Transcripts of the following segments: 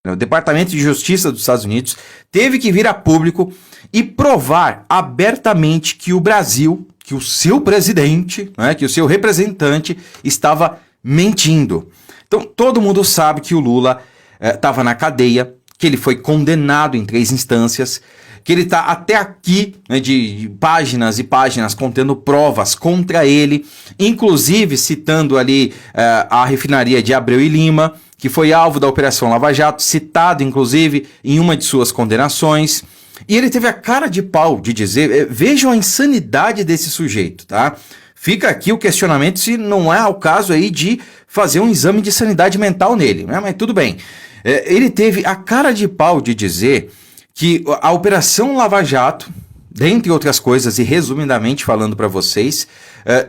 O Departamento de Justiça dos Estados Unidos teve que vir a público e provar abertamente que o Brasil, que o seu presidente, né, que o seu representante estava mentindo. Então, todo mundo sabe que o Lula estava na cadeia, que ele foi condenado em 3 instâncias, que ele está até aqui, né, de páginas e páginas contendo provas contra ele, inclusive citando ali a refinaria de Abreu e Lima, que foi alvo da Operação Lava Jato, citado inclusive em uma de suas condenações. E ele teve a cara de pau de dizer, vejam a insanidade desse sujeito, tá? Fica aqui o questionamento se não é o caso aí de fazer um exame de sanidade mental nele, né? Mas tudo bem. Ele teve a cara de pau de dizer que a Operação Lava Jato, dentre outras coisas e resumidamente falando para vocês,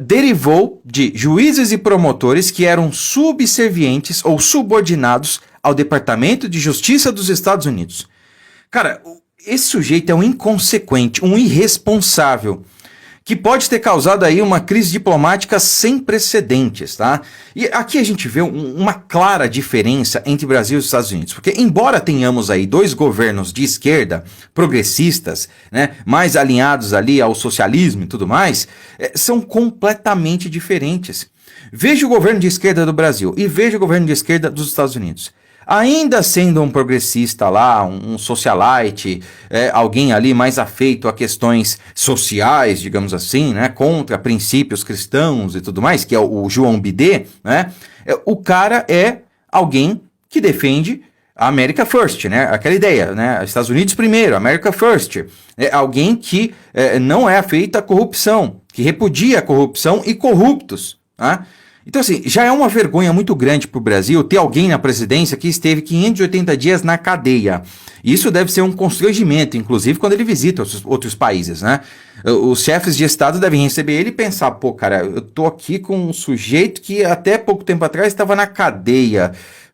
derivou de juízes e promotores que eram subservientes ou subordinados ao Departamento de Justiça dos Estados Unidos. Cara, esse sujeito é um inconsequente, um irresponsável, que pode ter causado aí uma crise diplomática sem precedentes, tá? E aqui a gente vê uma clara diferença entre Brasil e os Estados Unidos, porque embora tenhamos aí 2 governos de esquerda, progressistas, né, mais alinhados ali ao socialismo e tudo mais, são completamente diferentes. Veja o governo de esquerda do Brasil e veja o governo de esquerda dos Estados Unidos. Ainda sendo um progressista lá, um socialite, alguém ali mais afeito a questões sociais, digamos assim, né, contra princípios cristãos e tudo mais, que é o João Bidê, né, o cara é alguém que defende a America First, né, aquela ideia, né, Estados Unidos primeiro, America First, é alguém que não é afeito à corrupção, que repudia a corrupção e corruptos, tá? Então, assim, já é uma vergonha muito grande para o Brasil ter alguém na presidência que esteve 580 dias na cadeia. Isso deve ser um constrangimento, inclusive, quando ele visita outros países, né? Os chefes de Estado devem receber ele e pensar, pô, cara, eu tô aqui com um sujeito que até pouco tempo atrás estava na cadeia.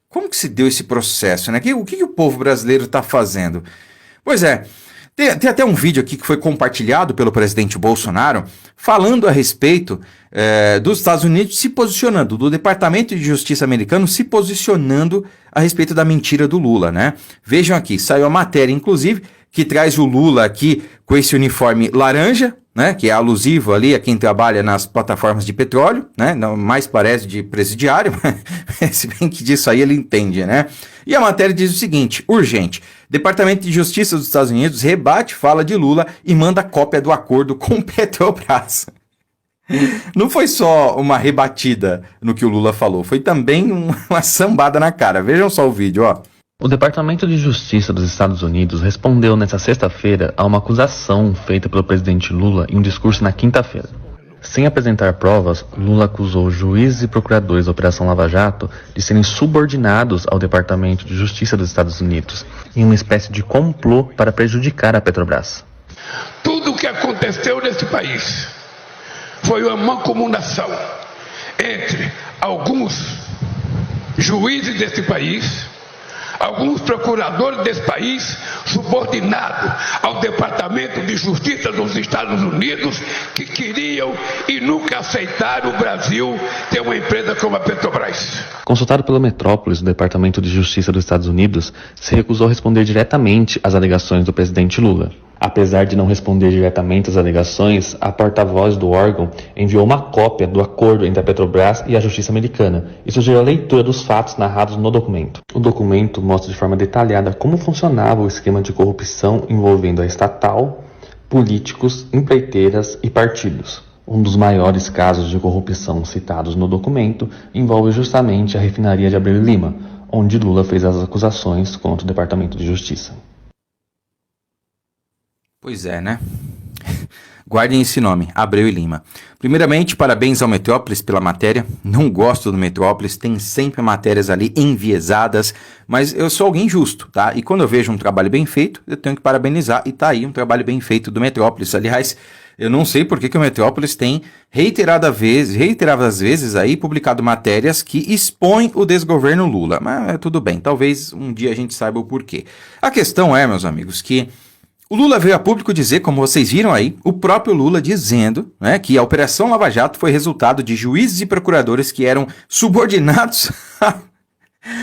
Como que se deu esse processo, né? O que o povo brasileiro está fazendo? Pois é. Tem até um vídeo aqui que foi compartilhado pelo presidente Bolsonaro falando a respeito dos Estados Unidos se posicionando, do Departamento de Justiça americano se posicionando a respeito da mentira do Lula, né? Vejam aqui, saiu a matéria, inclusive, que traz o Lula aqui com esse uniforme laranja, né? Que é alusivo ali a quem trabalha nas plataformas de petróleo, né? Não, mais parece de presidiário, se bem que disso aí ele entende, né? E a matéria diz o seguinte, urgente, Departamento de Justiça dos Estados Unidos rebate fala de Lula e manda cópia do acordo com Petrobras. Não foi só uma rebatida no que o Lula falou, foi também uma sambada na cara. Vejam só o vídeo, ó. O Departamento de Justiça dos Estados Unidos respondeu nesta sexta-feira a uma acusação feita pelo presidente Lula em um discurso na quinta-feira. Sem apresentar provas, Lula acusou juízes e procuradores da Operação Lava Jato de serem subordinados ao Departamento de Justiça dos Estados Unidos, em uma espécie de complô para prejudicar a Petrobras. Tudo o que aconteceu nesse país foi uma mancomunação entre alguns juízes desse país, alguns procuradores desse país, subordinados ao Departamento de Justiça dos Estados Unidos, que queriam e nunca aceitaram o Brasil ter uma empresa como a Petrobras. Consultado pela Metrópolis, o Departamento de Justiça dos Estados Unidos se recusou a responder diretamente às alegações do presidente Lula. Apesar de não responder diretamente às alegações, a porta-voz do órgão enviou uma cópia do acordo entre a Petrobras e a Justiça americana e sugeriu a leitura dos fatos narrados no documento. O documento mostra de forma detalhada como funcionava o esquema de corrupção envolvendo a estatal, políticos, empreiteiras e partidos. Um dos maiores casos de corrupção citados no documento envolve justamente a refinaria de Abreu e Lima, onde Lula fez as acusações contra o Departamento de Justiça. Pois é, né? Guardem esse nome, Abreu e Lima. Primeiramente, parabéns ao Metrópolis pela matéria. Não gosto do Metrópolis, tem sempre matérias ali enviesadas, mas eu sou alguém justo, tá? E quando eu vejo um trabalho bem feito, eu tenho que parabenizar, e tá aí um trabalho bem feito do Metrópolis. Aliás, eu não sei por que o Metrópolis tem reiteradas vezes aí publicado matérias que expõem o desgoverno Lula. Mas tudo bem, talvez um dia a gente saiba o porquê. A questão é, meus amigos, que o Lula veio a público dizer, como vocês viram aí, o próprio Lula dizendo, né, que a Operação Lava Jato foi resultado de juízes e procuradores que eram subordinados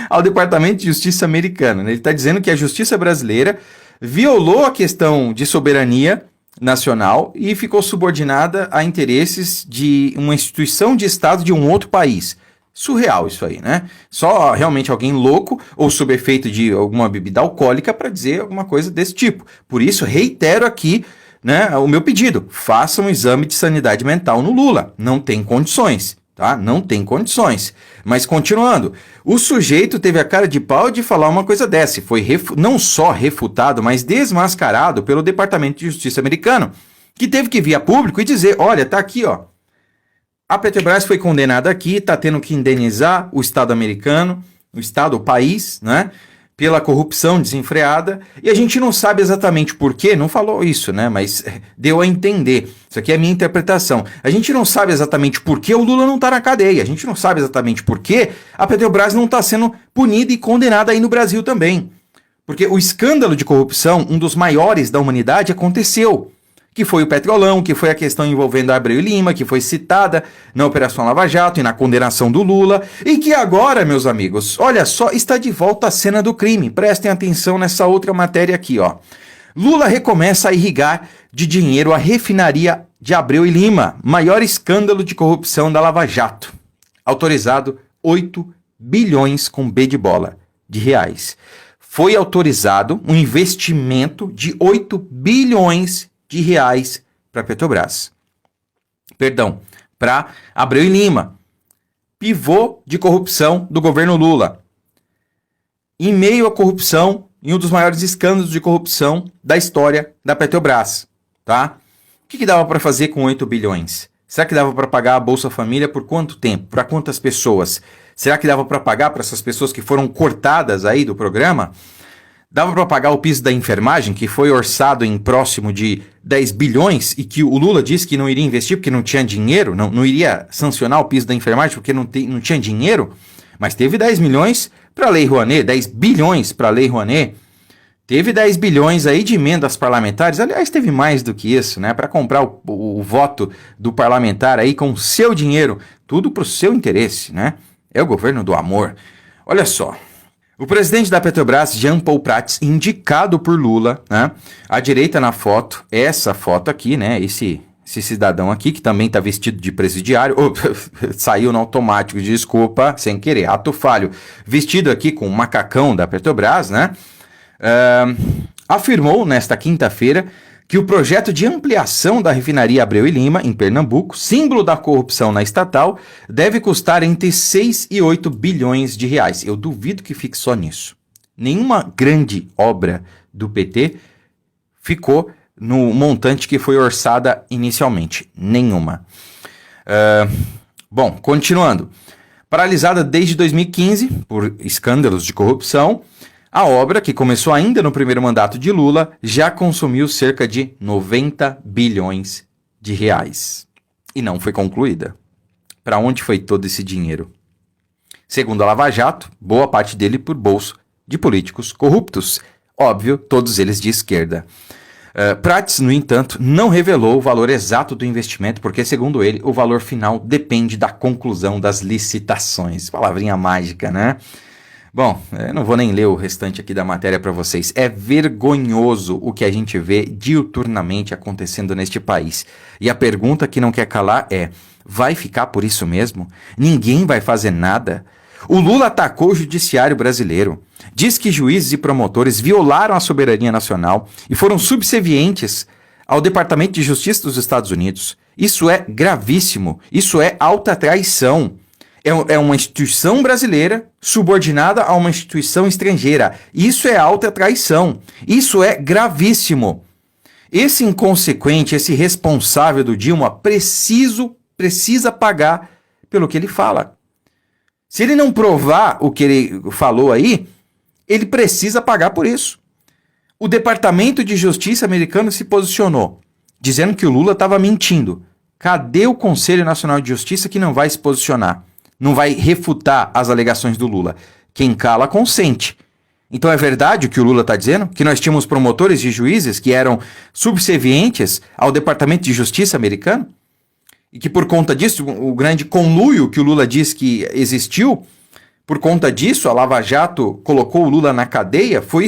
ao Departamento de Justiça americano, né? Ele está dizendo que a justiça brasileira violou a questão de soberania nacional e ficou subordinada a interesses de uma instituição de Estado de um outro país. Surreal isso aí, né? Só realmente alguém louco ou sob efeito de alguma bebida alcoólica para dizer alguma coisa desse tipo. Por isso, reitero aqui, né, o meu pedido. Faça um exame de sanidade mental no Lula. Não tem condições, tá? Não tem condições. Mas continuando, o sujeito teve a cara de pau de falar uma coisa dessa. Foi não só refutado, mas desmascarado pelo Departamento de Justiça americano, que teve que vir a público e dizer, olha, tá aqui, ó. A Petrobras foi condenada aqui, está tendo que indenizar o Estado americano, o país, né, pela corrupção desenfreada, e a gente não sabe exatamente por quê, não falou isso, né, mas deu a entender. Isso aqui é a minha interpretação. A gente não sabe exatamente por que o Lula não está na cadeia, a gente não sabe exatamente por que a Petrobras não está sendo punida e condenada aí no Brasil também. Porque o escândalo de corrupção, um dos maiores da humanidade, aconteceu. Que foi o Petrolão, que foi a questão envolvendo a Abreu e Lima, que foi citada na Operação Lava Jato e na condenação do Lula, e que agora, meus amigos, olha só, está de volta à cena do crime. Prestem atenção nessa outra matéria aqui, ó. Lula recomeça a irrigar de dinheiro a refinaria de Abreu e Lima, maior escândalo de corrupção da Lava Jato. Autorizado 8 bilhões com B de bola de reais. Foi autorizado um investimento de 8 bilhões de reais para Petrobras. Perdão, para Abreu e Lima. Pivô de corrupção do governo Lula. Em meio à corrupção, em um dos maiores escândalos de corrupção da história da Petrobras, tá? O que dava para fazer com 8 bilhões? Será que dava para pagar a Bolsa Família por quanto tempo? Para quantas pessoas? Será que dava para pagar para essas pessoas que foram cortadas aí do programa? Dava para pagar o piso da enfermagem, que foi orçado em próximo de 10 bilhões e que o Lula disse que não iria investir porque não tinha dinheiro, não iria sancionar o piso da enfermagem porque não tinha dinheiro, mas teve 10 milhões para a Lei Rouanet, 10 bilhões para a Lei Rouanet, teve 10 bilhões aí de emendas parlamentares, aliás, teve mais do que isso, né, para comprar o voto do parlamentar aí com o seu dinheiro, tudo para o seu interesse, né, é o governo do amor. Olha só. O presidente da Petrobras, Jean Paul Prats, indicado por Lula, né? À direita na foto, essa foto aqui, né? Esse cidadão aqui, que também está vestido de presidiário, saiu no automático, desculpa, sem querer, ato falho, vestido aqui com o macacão da Petrobras, né? Afirmou nesta quinta-feira que o projeto de ampliação da refinaria Abreu e Lima, em Pernambuco, símbolo da corrupção na estatal, deve custar entre 6 e 8 bilhões de reais. Eu duvido que fique só nisso. Nenhuma grande obra do PT ficou no montante que foi orçada inicialmente. Nenhuma. Bom, continuando. Paralisada desde 2015 por escândalos de corrupção, a obra, que começou ainda no primeiro mandato de Lula, já consumiu cerca de 90 bilhões de reais. E não foi concluída. Para onde foi todo esse dinheiro? Segundo a Lava Jato, boa parte dele por bolso de políticos corruptos. Óbvio, todos eles de esquerda. Prats, no entanto, não revelou o valor exato do investimento, porque, segundo ele, o valor final depende da conclusão das licitações. Palavrinha mágica, né? Bom, eu não vou nem ler o restante aqui da matéria para vocês. É vergonhoso o que a gente vê diuturnamente acontecendo neste país. E a pergunta que não quer calar é: vai ficar por isso mesmo? Ninguém vai fazer nada? O Lula atacou o judiciário brasileiro. Diz que juízes e promotores violaram a soberania nacional e foram subservientes ao Departamento de Justiça dos Estados Unidos. Isso é gravíssimo. Isso é alta traição. É uma instituição brasileira subordinada a uma instituição estrangeira. Isso é alta traição. Isso é gravíssimo. Esse inconsequente, esse responsável do Dilma precisa pagar pelo que ele fala. Se ele não provar o que ele falou aí, ele precisa pagar por isso. O Departamento de Justiça americano se posicionou, dizendo que o Lula estava mentindo. Cadê o Conselho Nacional de Justiça que não vai se posicionar? Não vai refutar as alegações do Lula? Quem cala, consente. Então é verdade o que o Lula está dizendo? Que nós tínhamos promotores e juízes que eram subservientes ao Departamento de Justiça americano? E que por conta disso, o grande conluio que o Lula diz que existiu, Por conta disso, a Lava Jato colocou o Lula na cadeia, foi